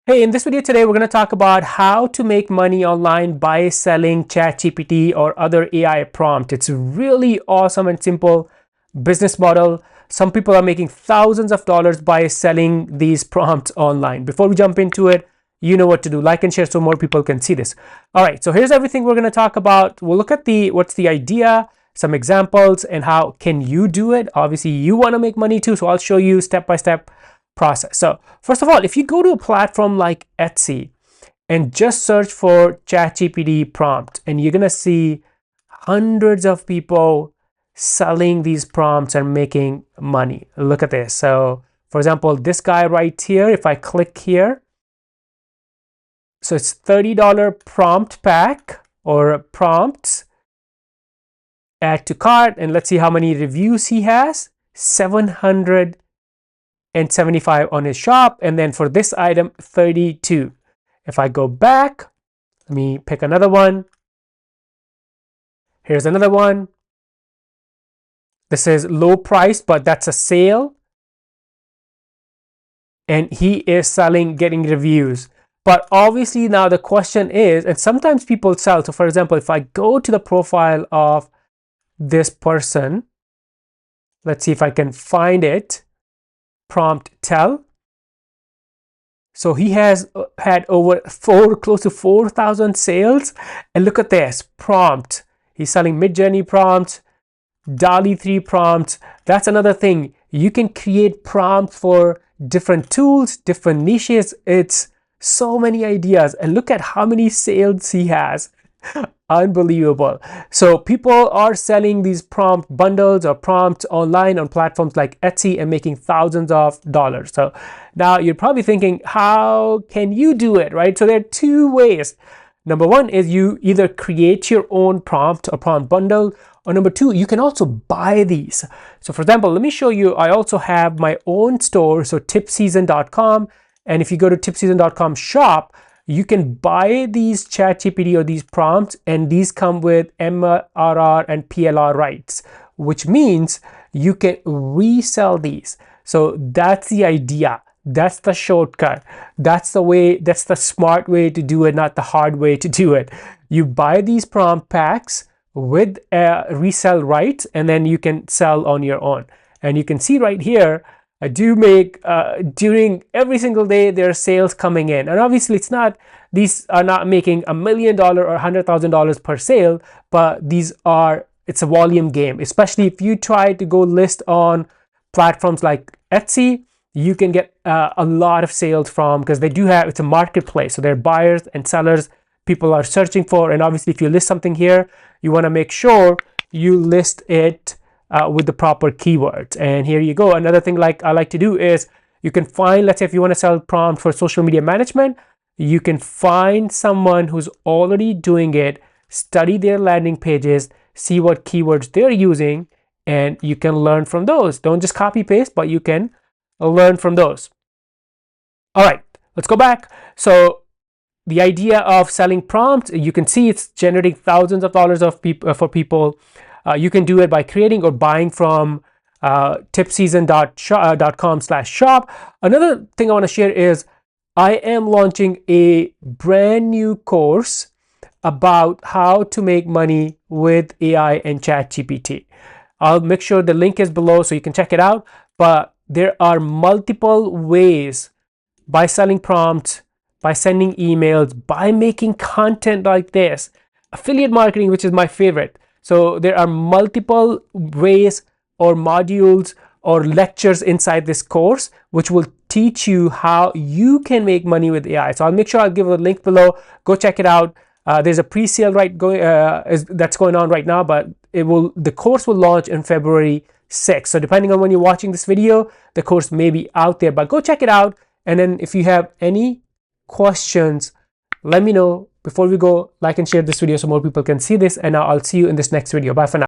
Hey, in this video today, we're going to talk about how to make money online by selling ChatGPT or other AI prompt. It's a really awesome and simple business model. Some people are making thousands of dollars by selling these prompts online. Before we jump into it, you know what to do. Like and share so more people can see this. All right, so here's everything we're going to talk about. We'll look at what's the idea, some examples, and how can you do it. Obviously, you want to make money too, so I'll show you step by step process. So first of all, if you go to a platform like Etsy and just search for ChatGPT prompt, and you're gonna see hundreds of people selling these prompts and making money. Look at this. So for example, this guy right here, if I click here, so it's $30 prompt pack or prompts, add to cart, and let's see how many reviews he has. 775 on his shop, and then for this item 32. If I go back, let me pick another one. Here's another one. This is low price, but that's a sale, and he is selling, getting reviews. But obviously now the question is, and sometimes people sell, so for example, if I go to the profile of this person, let's see if I can find it, prompt tell. So he has had over close to 4,000 sales, and look at this prompt. He's selling Mid-Journey prompts, DALL-E 3 prompts. That's another thing. You can create prompts for different tools, different niches. It's so many ideas, and look at how many sales he has. Unbelievable. So people are selling these prompt bundles or prompts online on platforms like Etsy and making thousands of dollars. So now you're probably thinking, how can you do it, right? So there are two ways. Number one is you either create your own prompt or prompt bundle, or number two, you can also buy these. So for example, let me show you, I also have my own store, so tipseason.com. And if you go to tipseason.com shop, you can buy these ChatGPT or these prompts, and these come with MRR and PLR rights, which means you can resell these. So that's the idea. That's the shortcut. That's the way, that's the smart way to do it, not the hard way to do it. You buy these prompt packs with resell rights, and then you can sell on your own. And you can see right here, I do make during every single day there are sales coming in, and obviously it's not, these are not making $1 million or $100,000 per sale, but these are, it's a volume game. Especially if you try to go list on platforms like Etsy, you can get a lot of sales from, because they do have, it's a marketplace, so there are buyers and sellers people are searching for. And obviously if you list something here, you want to make sure you list it with the proper keywords. And here you go. Another thing like I like to do is, you can find, let's say if you want to sell prompt for social media management, you can find someone who's already doing it, study their landing pages, see what keywords they're using, and you can learn from those. Don't just copy paste, but you can learn from those. All right, let's go back. So the idea of selling prompts, you can see it's generating thousands of dollars of for people. You can do it by creating or buying from tipseason.com/shop. Another thing I want to share is I am launching a brand new course about how to make money with AI and ChatGPT. I'll make sure the link is below so you can check it out. But there are multiple ways, by selling prompts, by sending emails, by making content like this, affiliate marketing, which is my favorite. So there are multiple ways or modules or lectures inside this course which will teach you how you can make money with AI. So I'll make sure I'll give a link below. Go check it out. There's a pre-sale that's going on right now, but the course will launch in February 6th. So depending on when you're watching this video, the course may be out there, but go check it out. And then if you have any questions, let me know. Before we go, like and share this video so more people can see this, and now I'll see you in this next video. Bye for now.